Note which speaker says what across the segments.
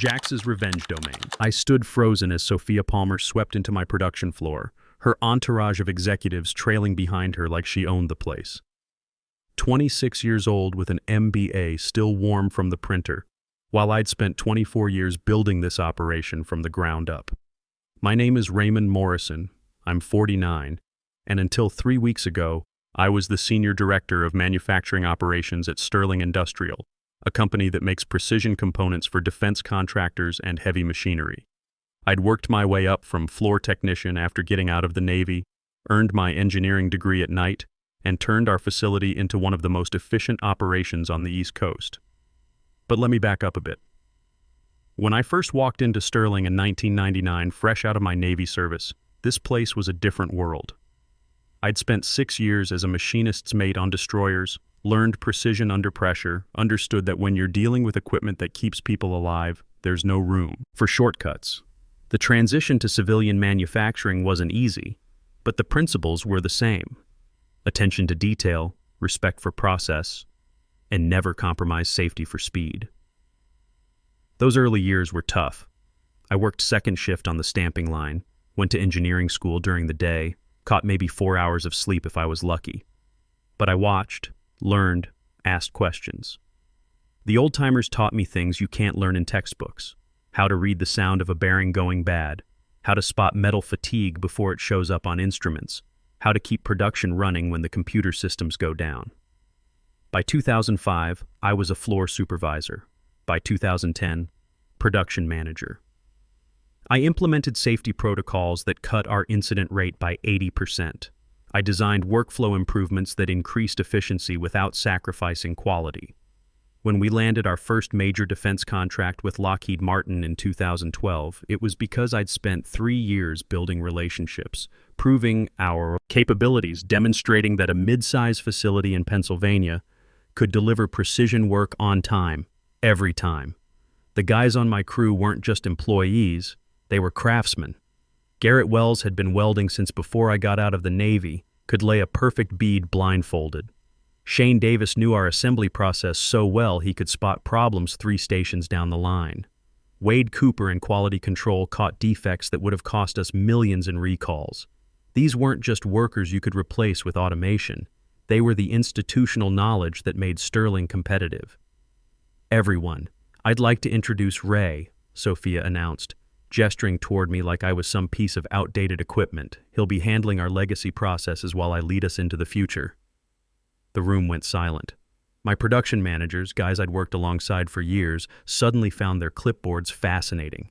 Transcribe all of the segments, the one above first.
Speaker 1: Jax's revenge domain. I stood frozen as Sophia Palmer swept into my production floor, her entourage of executives trailing behind her like she owned the place. 26 years old with an MBA still warm from the printer, while I'd spent 24 years building this operation from the ground up. My name is Raymond Morrison. I'm 49, and until 3 weeks ago, I was the Senior Director of Manufacturing Operations at Sterling Industrial, a company that makes precision components for defense contractors and heavy machinery. I'd worked my way up from floor technician after getting out of the Navy, earned my engineering degree at night, and turned our facility into one of the most efficient operations on the East Coast. But let me back up a bit. When I first walked into Sterling in 1999, fresh out of my Navy service, this place was a different world. I'd spent 6 years as a machinist's mate on destroyers, learned precision under pressure, understood that when you're dealing with equipment that keeps people alive, there's no room for shortcuts. The transition to civilian manufacturing wasn't easy, but the principles were the same. Attention to detail, respect for process, and never compromise safety for speed. Those early years were tough. I worked second shift on the stamping line, went to engineering school during the day, caught maybe 4 hours of sleep if I was lucky. But I watched, learned, asked questions. The old-timers taught me things you can't learn in textbooks: how to read the sound of a bearing going bad, how to spot metal fatigue before it shows up on instruments, how to keep production running when the computer systems go down. By 2005, I was a floor supervisor. By 2010, production manager. I implemented safety protocols that cut our incident rate by 80%. I designed workflow improvements that increased efficiency without sacrificing quality. When we landed our first major defense contract with Lockheed Martin in 2012, it was because I'd spent 3 years building relationships, proving our capabilities, demonstrating that a mid-size facility in Pennsylvania could deliver precision work on time, every time. The guys on my crew weren't just employees, they were craftsmen. Garrett Wells had been welding since before I got out of the Navy, could lay a perfect bead blindfolded. Shane Davis knew our assembly process so well he could spot problems 3 stations down the line. Wade Cooper in quality control caught defects that would have cost us millions in recalls. These weren't just workers you could replace with automation. They were the institutional knowledge that made Sterling competitive. Everyone, I'd like to introduce Ray, Sophia announced, gesturing toward me like I was some piece of outdated equipment. He'll be handling our legacy processes while I lead us into the future. The room went silent. My production managers, guys I'd worked alongside for years, suddenly found their clipboards fascinating.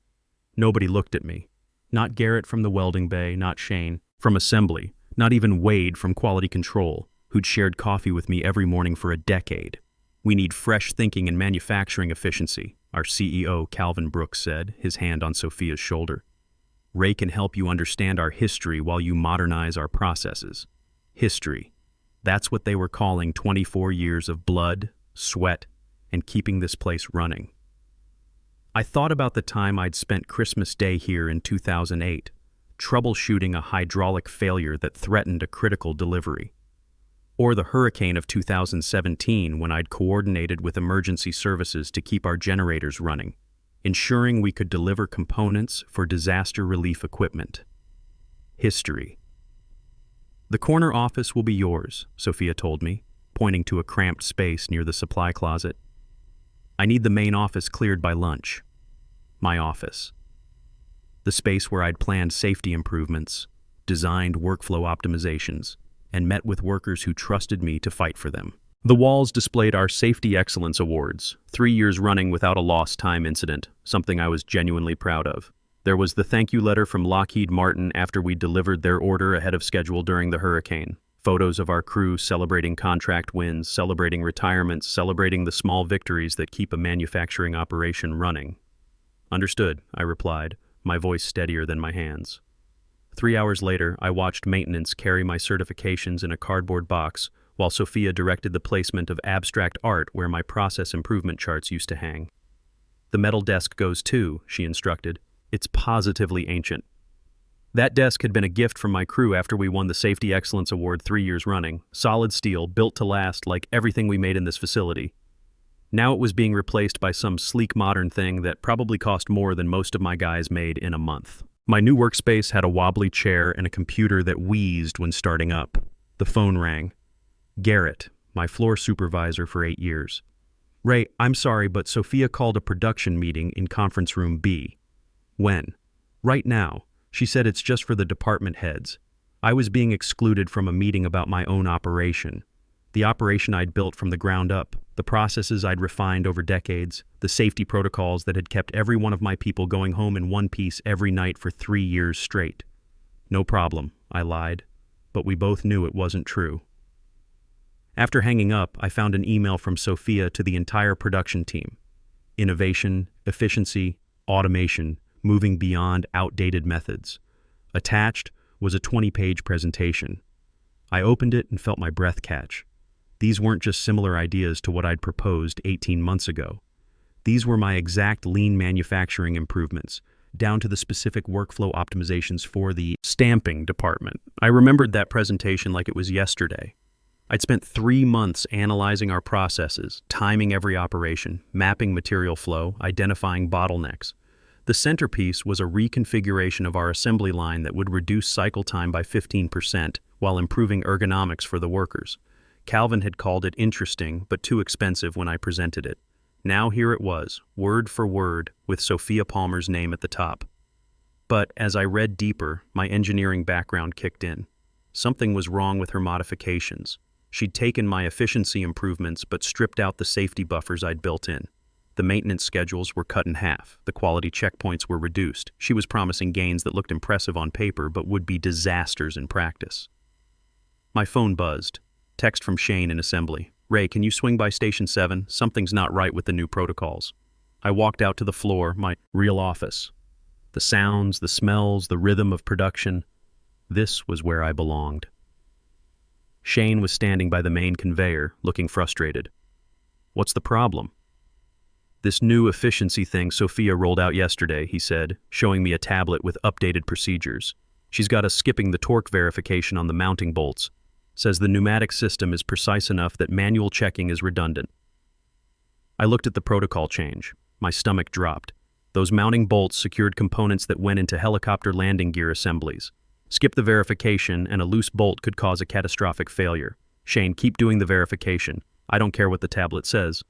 Speaker 1: Nobody looked at me. Not Garrett from the welding bay, not Shane from assembly, not even Wade from quality control, who'd shared coffee with me every morning for a decade. We need fresh thinking and manufacturing efficiency, our CEO, Calvin Brooks, said, his hand on Sophia's shoulder. Ray can help you understand our history while you modernize our processes. History. That's what they were calling 24 years of blood, sweat, and keeping this place running. I thought about the time I'd spent Christmas Day here in 2008, troubleshooting a hydraulic failure that threatened a critical delivery. Or the hurricane of 2017 when I'd coordinated with emergency services to keep our generators running, ensuring we could deliver components for disaster relief equipment. History. The corner office will be yours, Sophia told me, pointing to a cramped space near the supply closet. I need the main office cleared by lunch. My office. The space where I'd planned safety improvements, designed workflow optimizations, and met with workers who trusted me to fight for them. The walls displayed our Safety Excellence Awards, 3 years running without a lost time incident, something I was genuinely proud of. There was the thank you letter from Lockheed Martin after we delivered their order ahead of schedule during the hurricane. Photos of our crew celebrating contract wins, celebrating retirements, celebrating the small victories that keep a manufacturing operation running. Understood, I replied, my voice steadier than my hands. 3 hours later, I watched maintenance carry my certifications in a cardboard box, while Sophia directed the placement of abstract art where my process improvement charts used to hang. The metal desk goes too, she instructed. It's positively ancient. That desk had been a gift from my crew after we won the Safety Excellence Award 3 years running. Solid steel, built to last like everything we made in this facility. Now it was being replaced by some sleek modern thing that probably cost more than most of my guys made in a month. My new workspace had a wobbly chair and a computer that wheezed when starting up. The phone rang. Garrett, my floor supervisor for 8 years. Ray, I'm sorry, but Sophia called a production meeting in conference room B. When? Right now. She said it's just for the department heads. I was being excluded from a meeting about my own operation. The operation I'd built from the ground up, the processes I'd refined over decades, the safety protocols that had kept every one of my people going home in one piece every night for 3 years straight. No problem, I lied, but we both knew it wasn't true. After hanging up, I found an email from Sophia to the entire production team. Innovation, efficiency, automation, moving beyond outdated methods. Attached was a 20-page presentation. I opened it and felt my breath catch. These weren't just similar ideas to what I'd proposed 18 months ago. These were my exact lean manufacturing improvements, down to the specific workflow optimizations for the stamping department. I remembered that presentation like it was yesterday. I'd spent 3 months analyzing our processes, timing every operation, mapping material flow, identifying bottlenecks. The centerpiece was a reconfiguration of our assembly line that would reduce cycle time by 15% while improving ergonomics for the workers. Calvin had called it interesting but too expensive when I presented it. Now here it was, word for word, with Sophia Palmer's name at the top. But as I read deeper, my engineering background kicked in. Something was wrong with her modifications. She'd taken my efficiency improvements but stripped out the safety buffers I'd built in. The maintenance schedules were cut in half. The quality checkpoints were reduced. She was promising gains that looked impressive on paper but would be disasters in practice. My phone buzzed. Text from Shane in assembly. Ray, can you swing by Station 7? Something's not right with the new protocols. I walked out to the floor, my real office. The sounds, the smells, the rhythm of production. This was where I belonged. Shane was standing by the main conveyor, looking frustrated. What's the problem? This new efficiency thing Sophia rolled out yesterday, he said, showing me a tablet with updated procedures. She's got us skipping the torque verification on the mounting bolts. Says the pneumatic system is precise enough that manual checking is redundant. I looked at the protocol change. My stomach dropped. Those mounting bolts secured components that went into helicopter landing gear assemblies. Skip the verification and a loose bolt could cause a catastrophic failure. Shane, keep doing the verification. I don't care what the tablet says.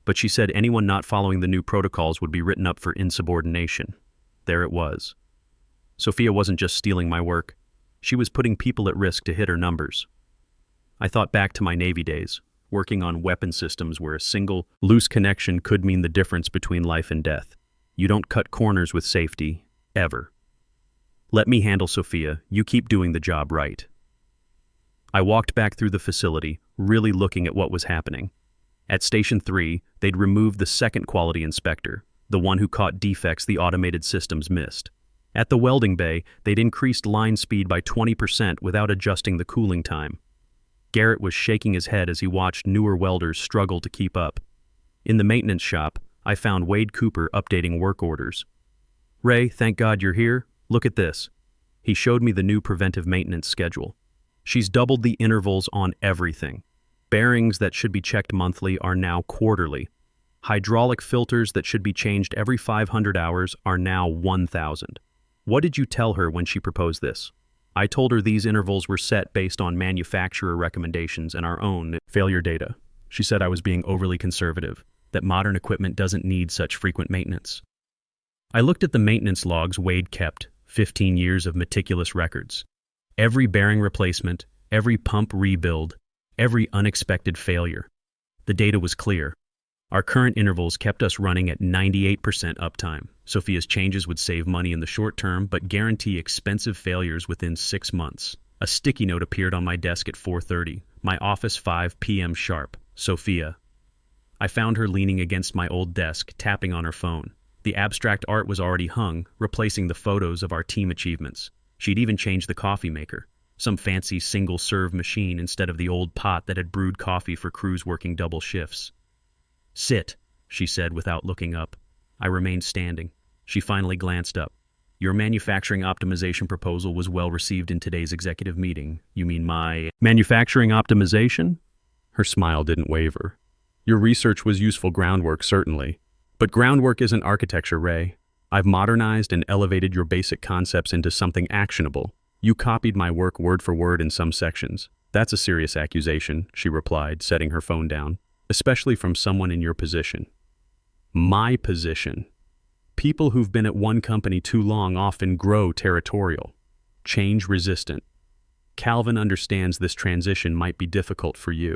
Speaker 1: But she said anyone not following the new protocols would be written up for insubordination. There it was. Sophia wasn't just stealing my work. She was putting people at risk to hit her numbers. I thought back to my Navy days, working on weapon systems where a single, loose connection could mean the difference between life and death. You don't cut corners with safety, ever. Let me handle Sophia. You keep doing the job right. I walked back through the facility, really looking at what was happening. At Station 3, they'd removed the second quality inspector, the one who caught defects the automated systems missed. At the welding bay, they'd increased line speed by 20% without adjusting the cooling time. Garrett was shaking his head as he watched newer welders struggle to keep up. In the maintenance shop, I found Wade Cooper updating work orders. Ray, thank God you're here. Look at this. He showed me the new preventive maintenance schedule. She's doubled the intervals on everything. Bearings that should be checked monthly are now quarterly. Hydraulic filters that should be changed every 500 hours are now 1,000. What did you tell her when she proposed this? I told her these intervals were set based on manufacturer recommendations and our own failure data. She said I was being overly conservative, that modern equipment doesn't need such frequent maintenance. I looked at the maintenance logs Wade kept, 15 years of meticulous records. Every bearing replacement, every pump rebuild, every unexpected failure. The data was clear. Our current intervals kept us running at 98% uptime. Sophia's changes would save money in the short term, but guarantee expensive failures within 6 months. A sticky note appeared on my desk at 4:30. My office 5 p.m. sharp. Sophia. I found her leaning against my old desk, tapping on her phone. The abstract art was already hung, replacing the photos of our team achievements. She'd even changed the coffee maker. Some fancy single-serve machine instead of the old pot that had brewed coffee for crews working double shifts. Sit, she said without looking up. I remained standing. She finally glanced up. Your manufacturing optimization proposal was well received in today's executive meeting. You mean my manufacturing optimization? Her smile didn't waver. Your research was useful groundwork, certainly. But groundwork isn't architecture, Ray. I've modernized and elevated your basic concepts into something actionable. You copied my work word for word in some sections. That's a serious accusation, she replied, setting her phone down, especially from someone in your position. My position. People who've been at one company too long often grow territorial, change resistant. Calvin understands this transition might be difficult for you.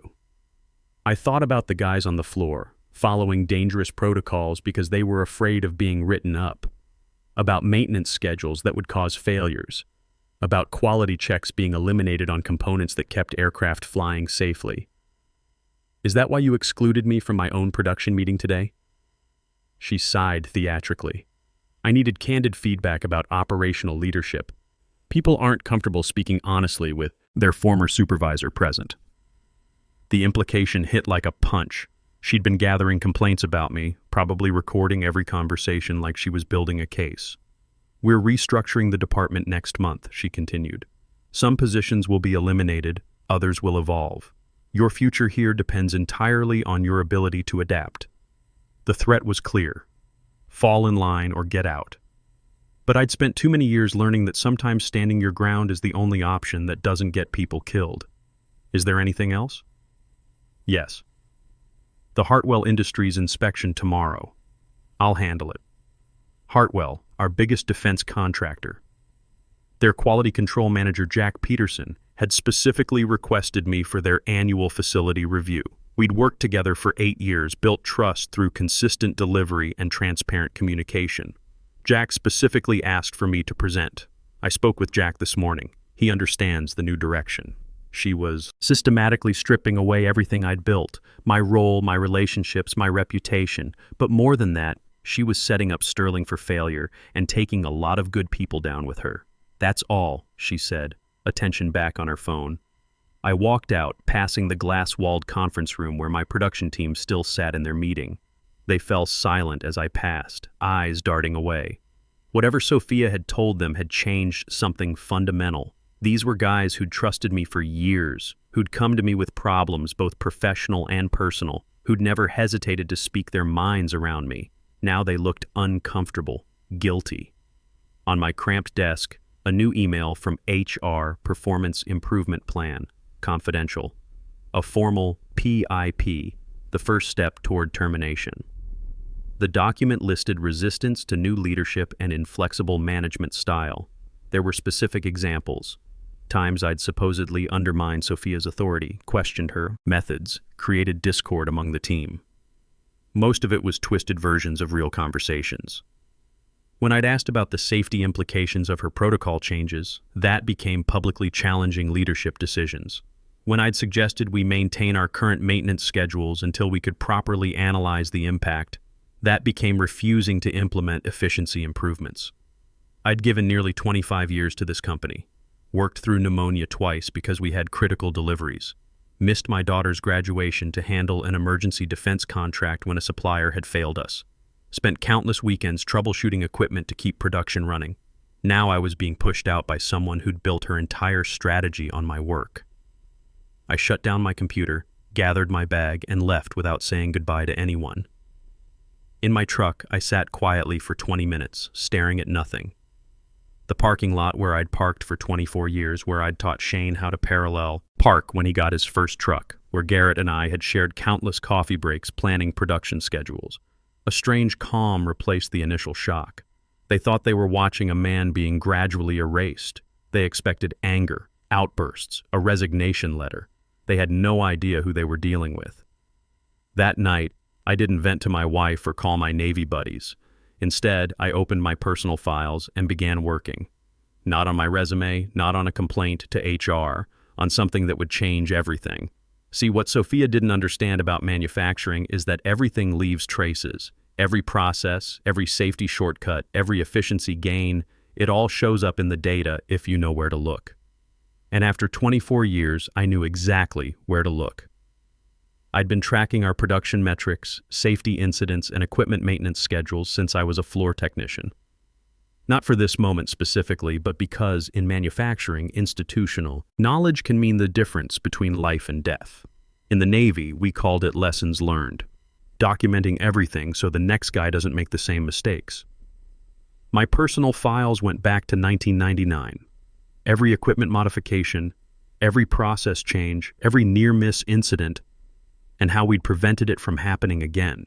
Speaker 1: I thought about the guys on the floor, following dangerous protocols because they were afraid of being written up, about maintenance schedules that would cause failures, about quality checks being eliminated on components that kept aircraft flying safely. Is that why you excluded me from my own production meeting today? She sighed theatrically. I needed candid feedback about operational leadership. People aren't comfortable speaking honestly with their former supervisor present. The implication hit like a punch. She'd been gathering complaints about me, probably recording every conversation like she was building a case. We're restructuring the department next month, she continued. Some positions will be eliminated, others will evolve. Your future here depends entirely on your ability to adapt. The threat was clear. Fall in line or get out. But I'd spent too many years learning that sometimes standing your ground is the only option that doesn't get people killed. Is there anything else? Yes. The Hartwell Industries inspection tomorrow. I'll handle it. Hartwell, our biggest defense contractor. Their quality control manager, Jack Peterson, had specifically requested me for their annual facility review. We'd worked together for 8 years, built trust through consistent delivery and transparent communication. Jack specifically asked for me to present. I spoke with Jack this morning. He understands the new direction. She was systematically stripping away everything I'd built, my role, my relationships, my reputation. But more than that, she was setting up Sterling for failure and taking a lot of good people down with her. That's all, she said, attention back on her phone. I walked out, passing the glass-walled conference room where my production team still sat in their meeting. They fell silent as I passed, eyes darting away. Whatever Sophia had told them had changed something fundamental. These were guys who'd trusted me for years, who'd come to me with problems, both professional and personal, who'd never hesitated to speak their minds around me. Now they looked uncomfortable, guilty. On my cramped desk, a new email from HR, Performance Improvement Plan, confidential. A formal PIP, the first step toward termination. The document listed resistance to new leadership and inflexible management style. There were specific examples. Times I'd supposedly undermined Sophia's authority, questioned her methods, created discord among the team. Most of it was twisted versions of real conversations. When I'd asked about the safety implications of her protocol changes, that became publicly challenging leadership decisions. When I'd suggested we maintain our current maintenance schedules until we could properly analyze the impact, that became refusing to implement efficiency improvements. I'd given nearly 25 years to this company, worked through pneumonia twice because we had critical deliveries, missed my daughter's graduation to handle an emergency defense contract when a supplier had failed us, spent countless weekends troubleshooting equipment to keep production running. Now I was being pushed out by someone who'd built her entire strategy on my work. I shut down my computer, gathered my bag, and left without saying goodbye to anyone. In my truck, I sat quietly for 20 minutes, staring at nothing. The parking lot where I'd parked for 24 years, where I'd taught Shane how to parallel park when he got his first truck, where Garrett and I had shared countless coffee breaks planning production schedules. A strange calm replaced the initial shock. They thought they were watching a man being gradually erased. They expected anger, outbursts, a resignation letter. They had no idea who they were dealing with. That night, I didn't vent to my wife or call my Navy buddies. Instead, I opened my personal files and began working. Not on my resume, not on a complaint to HR, on something that would change everything. See, what Sophia didn't understand about manufacturing is that everything leaves traces. Every process, every safety shortcut, every efficiency gain, it all shows up in the data if you know where to look. And after 24 years, I knew exactly where to look. I'd been tracking our production metrics, safety incidents, and equipment maintenance schedules since I was a floor technician. Not for this moment specifically, but because in manufacturing, institutional, knowledge can mean the difference between life and death. In the Navy, we called it lessons learned, documenting everything so the next guy doesn't make the same mistakes. My personal files went back to 1999. Every equipment modification, every process change, every near-miss incident, and how we'd prevented it from happening again.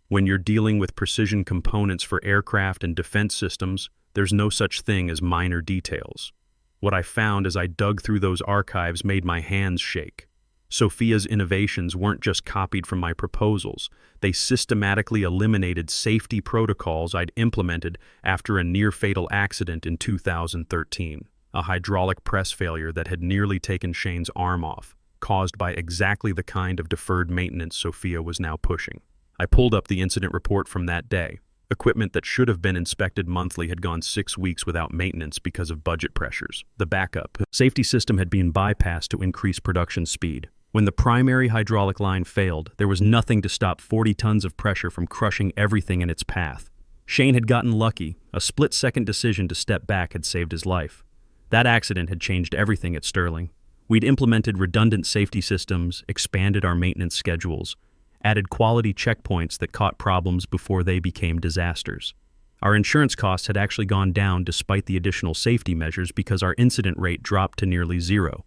Speaker 1: When you're dealing with precision components for aircraft and defense systems, there's no such thing as minor details. What I found as I dug through those archives made my hands shake. Sophia's innovations weren't just copied from my proposals. They systematically eliminated safety protocols I'd implemented after a near-fatal accident in 2013, a hydraulic press failure that had nearly taken Shane's arm off, caused by exactly the kind of deferred maintenance Sophia was now pushing. I pulled up the incident report from that day. Equipment that should have been inspected monthly had gone 6 weeks without maintenance because of budget pressures. The backup safety system had been bypassed to increase production speed. When the primary hydraulic line failed, there was nothing to stop 40 tons of pressure from crushing everything in its path. Shane had gotten lucky. A split-second decision to step back had saved his life. That accident had changed everything at Sterling. We'd implemented redundant safety systems, expanded our maintenance schedules, added quality checkpoints that caught problems before they became disasters. Our insurance costs had actually gone down despite the additional safety measures because our incident rate dropped to nearly zero.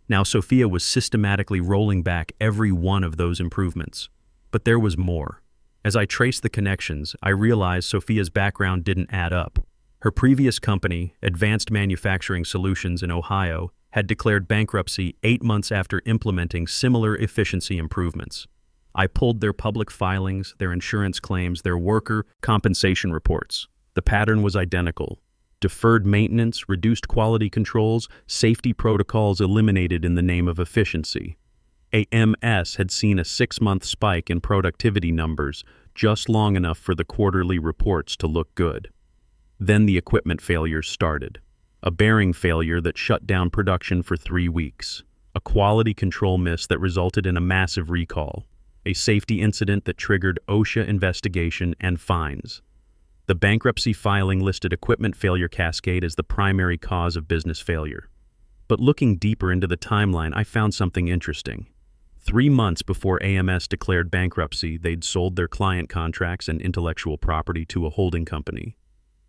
Speaker 1: Now Sophia was systematically rolling back every one of those improvements. But there was more. As I traced the connections, I realized Sophia's background didn't add up. Her previous company, Advanced Manufacturing Solutions in Ohio, had declared bankruptcy 8 months after implementing similar efficiency improvements. I pulled their public filings, their insurance claims, their worker compensation reports. The pattern was identical. Deferred maintenance, reduced quality controls, safety protocols eliminated in the name of efficiency. AMS had seen a 6-month spike in productivity numbers, just long enough for the quarterly reports to look good. Then the equipment failures started. A bearing failure that shut down production for 3 weeks. A quality control miss that resulted in a massive recall. A safety incident that triggered OSHA investigation and fines. The bankruptcy filing listed equipment failure cascade as the primary cause of business failure. But looking deeper into the timeline, I found something interesting. 3 months before AMS declared bankruptcy, they'd sold their client contracts and intellectual property to a holding company.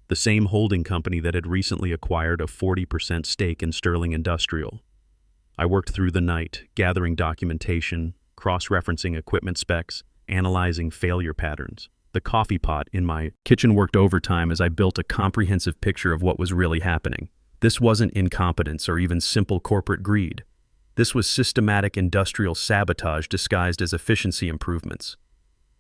Speaker 1: The same holding company that had recently acquired a 40% stake in Sterling Industrial. I worked through the night, gathering documentation, cross-referencing equipment specs, analyzing failure patterns. The coffee pot in my kitchen worked overtime as I built a comprehensive picture of what was really happening. This wasn't incompetence or even simple corporate greed. This was systematic industrial sabotage disguised as efficiency improvements.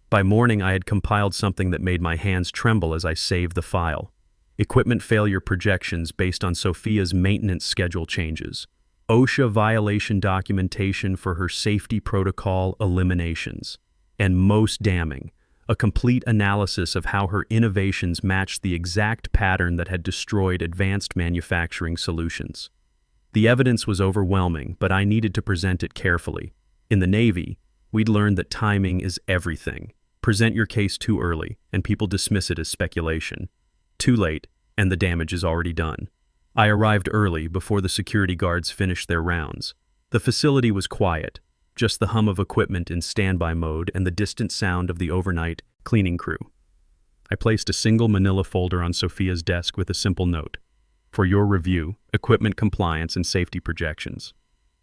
Speaker 1: By morning, I had compiled something that made my hands tremble as I saved the file. Equipment failure projections based on Sophia's maintenance schedule changes. OSHA violation documentation for her safety protocol eliminations. And most damning, a complete analysis of how her innovations matched the exact pattern that had destroyed Advanced Manufacturing Solutions. The evidence was overwhelming, but I needed to present it carefully. In the Navy, we'd learned that timing is everything. Present your case too early, and people dismiss it as speculation. Too late, and the damage is already done. I arrived early, before the security guards finished their rounds. The facility was quiet, just the hum of equipment in standby mode and the distant sound of the overnight cleaning crew. I placed a single manila folder on Sophia's desk with a simple note. For your review, equipment compliance and safety projections.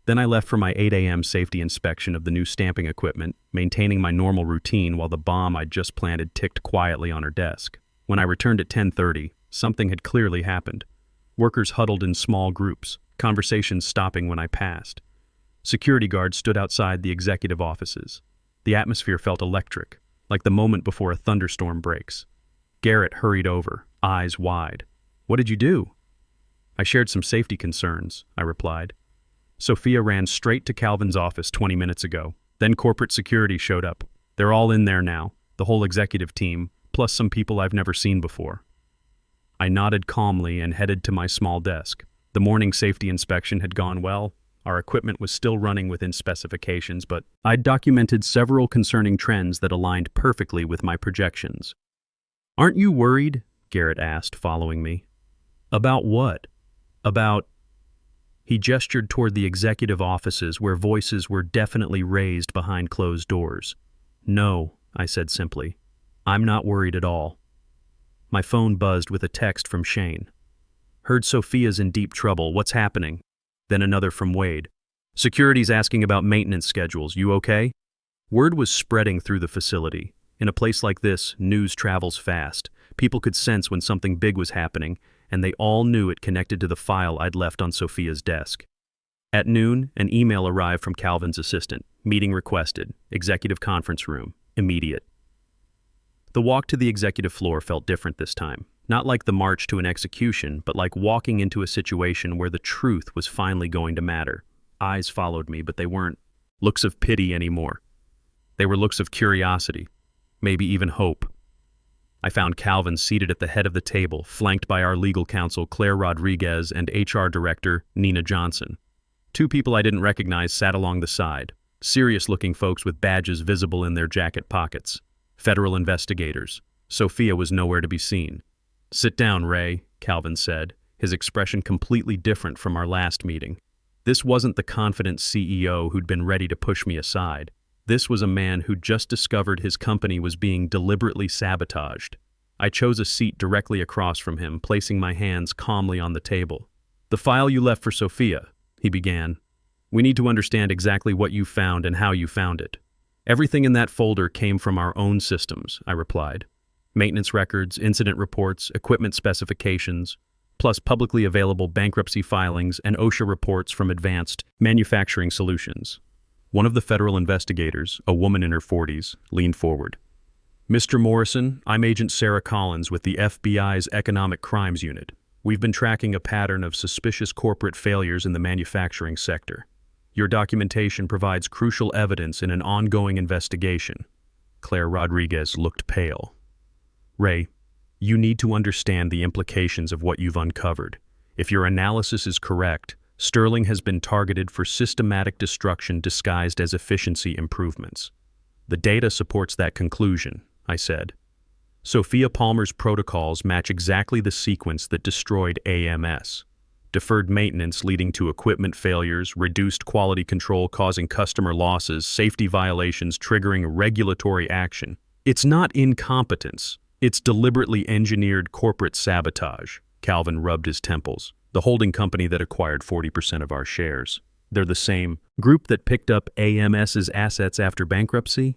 Speaker 1: Then I left for my 8 a.m. safety inspection of the new stamping equipment, maintaining my normal routine while the bomb I'd just planted ticked quietly on her desk. When I returned at 10:30, something had clearly happened. Workers huddled in small groups, conversations stopping when I passed. Security guards stood outside the executive offices. The atmosphere felt electric, like the moment before a thunderstorm breaks. Garrett hurried over, eyes wide. "What did you do?" "I shared some safety concerns," I replied. Sophia ran straight to Calvin's office 20 minutes ago. Then corporate security showed up. They're all in there now, the whole executive team, plus some people I've never seen before. I nodded calmly and headed to my small desk. The morning safety inspection had gone well. Our equipment was still running within specifications, but I'd documented several concerning trends that aligned perfectly with my projections. "Aren't you worried?" Garrett asked, following me. "About what?" He gestured toward the executive offices where voices were definitely raised behind closed doors. "No," I said simply. "I'm not worried at all." My phone buzzed with a text from Shane. "Heard Sophia's in deep trouble. What's happening?" Then another from Wade. "Security's asking about maintenance schedules. You okay?" Word was spreading through the facility. In a place like this, news travels fast. People could sense when something big was happening, and they all knew it connected to the file I'd left on Sophia's desk. At noon, an email arrived from Calvin's assistant. "Meeting requested. Executive conference room. Immediate." The walk to the executive floor felt different this time. Not like the march to an execution, but like walking into a situation where the truth was finally going to matter. Eyes followed me, but they weren't looks of pity anymore. They were looks of curiosity, maybe even hope. I found Calvin seated at the head of the table, flanked by our legal counsel Claire Rodriguez and HR director Nina Johnson. Two people I didn't recognize sat along the side, serious-looking folks with badges visible in their jacket pockets. Federal investigators. Sophia was nowhere to be seen. "Sit down, Ray," Calvin said, his expression completely different from our last meeting. This wasn't the confident CEO who'd been ready to push me aside. This was a man who'd just discovered his company was being deliberately sabotaged. I chose a seat directly across from him, placing my hands calmly on the table. "The file you left for Sophia," he began. "We need to understand exactly what you found and how you found it." "Everything in that folder came from our own systems," I replied. "Maintenance records, incident reports, equipment specifications, plus publicly available bankruptcy filings and OSHA reports from Advanced Manufacturing Solutions." One of the federal investigators, a woman in her 40s, leaned forward. "Mr. Morrison, I'm Agent Sarah Collins with the FBI's Economic Crimes Unit. We've been tracking a pattern of suspicious corporate failures in the manufacturing sector. Your documentation provides crucial evidence in an ongoing investigation." Claire Rodriguez looked pale. "Ray, you need to understand the implications of what you've uncovered. If your analysis is correct, Sterling has been targeted for systematic destruction disguised as efficiency improvements." "The data supports that conclusion," I said. "Sophia Palmer's protocols match exactly the sequence that destroyed AMS. Deferred maintenance leading to equipment failures, reduced quality control causing customer losses, safety violations triggering regulatory action. It's not incompetence. It's deliberately engineered corporate sabotage." Calvin rubbed his temples. "The holding company that acquired 40% of our shares. They're the same group that picked up AMS's assets after bankruptcy?"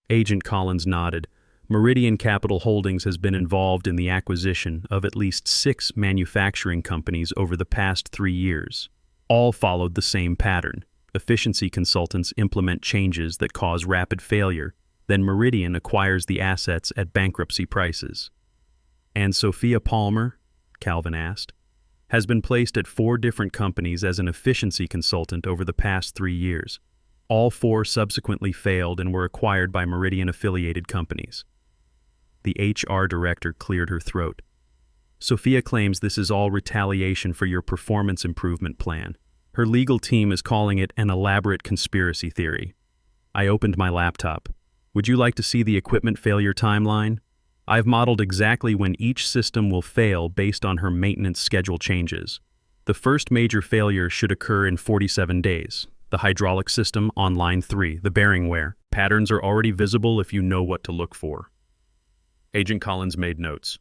Speaker 1: Agent Collins nodded. "Meridian Capital Holdings has been involved in the acquisition of at least 6 manufacturing companies over the past 3 years. All followed the same pattern. Efficiency consultants implement changes that cause rapid failure. Then Meridian acquires the assets at bankruptcy prices." "And Sophia Palmer," Calvin asked, "has been placed at 4 different companies as an efficiency consultant over the past 3 years. All 4 subsequently failed and were acquired by Meridian-affiliated companies." The HR director cleared her throat. "Sophia claims this is all retaliation for your performance improvement plan. Her legal team is calling it an elaborate conspiracy theory." I opened my laptop. "Would you like to see the equipment failure timeline? I've modeled exactly when each system will fail based on her maintenance schedule changes. The first major failure should occur in 47 days. The hydraulic system on line 3, the bearing wear. Patterns are already visible if you know what to look for." Agent Collins made notes.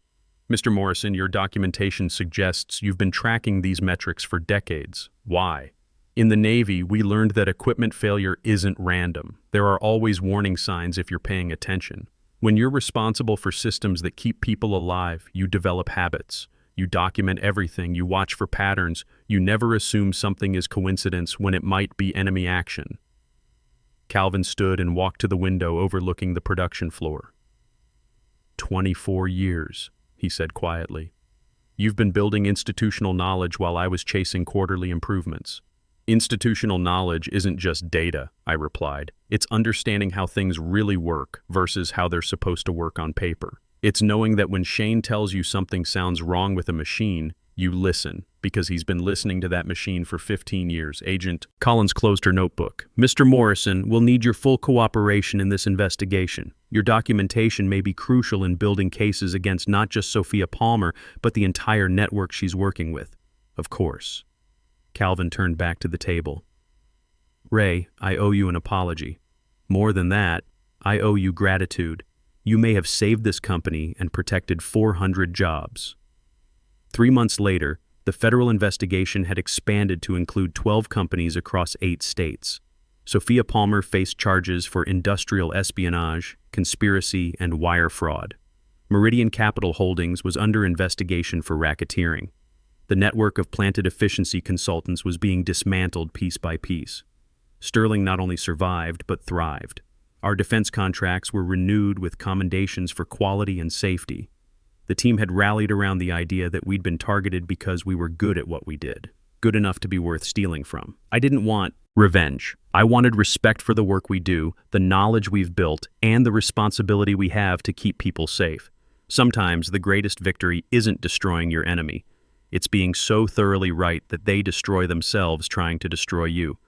Speaker 1: "Mr. Morrison, your documentation suggests you've been tracking these metrics for decades. Why?" "In the Navy, we learned that equipment failure isn't random. There are always warning signs if you're paying attention. When you're responsible for systems that keep people alive, you develop habits. You document everything, you watch for patterns, you never assume something is coincidence when it might be enemy action." Calvin stood and walked to the window overlooking the production floor. 24 years, he said quietly. "You've been building institutional knowledge while I was chasing quarterly improvements." "Institutional knowledge isn't just data," I replied. "It's understanding how things really work versus how they're supposed to work on paper. It's knowing that when Shane tells you something sounds wrong with a machine, you listen, because he's been listening to that machine for 15 years. Agent Collins closed her notebook. "Mr. Morrison, we'll need your full cooperation in this investigation. Your documentation may be crucial in building cases against not just Sophia Palmer, but the entire network she's working with." "Of course." Calvin turned back to the table. Ray, I owe you an apology. More than that, I owe you gratitude. You may have saved this company and protected 400 jobs. 3 months later, the federal investigation had expanded to include 12 companies across 8 states. Sophia Palmer faced charges for industrial espionage, conspiracy, and wire fraud. Meridian Capital Holdings was under investigation for racketeering. The network of planted efficiency consultants was being dismantled piece by piece. Sterling not only survived, but thrived. Our defense contracts were renewed with commendations for quality and safety. The team had rallied around the idea that we'd been targeted because we were good at what we did, good enough to be worth stealing from. I didn't want revenge. I wanted respect for the work we do, the knowledge we've built, and the responsibility we have to keep people safe. Sometimes the greatest victory isn't destroying your enemy. It's being so thoroughly right that they destroy themselves trying to destroy you.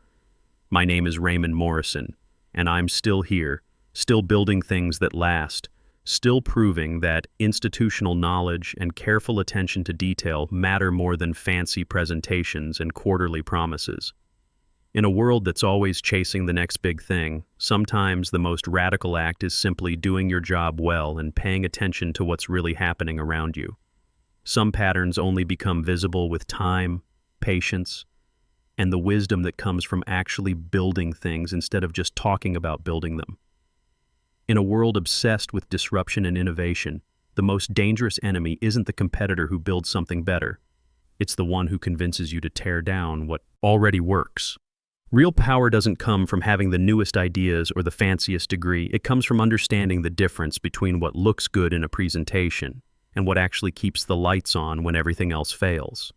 Speaker 1: My name is Raymond Morrison, and I'm still here, still building things that last, still proving that institutional knowledge and careful attention to detail matter more than fancy presentations and quarterly promises. In a world that's always chasing the next big thing, sometimes the most radical act is simply doing your job well and paying attention to what's really happening around you. Some patterns only become visible with time, patience, and the wisdom that comes from actually building things instead of just talking about building them. In a world obsessed with disruption and innovation, the most dangerous enemy isn't the competitor who builds something better. It's the one who convinces you to tear down what already works. Real power doesn't come from having the newest ideas or the fanciest degree. It comes from understanding the difference between what looks good in a presentation and what actually keeps the lights on when everything else fails.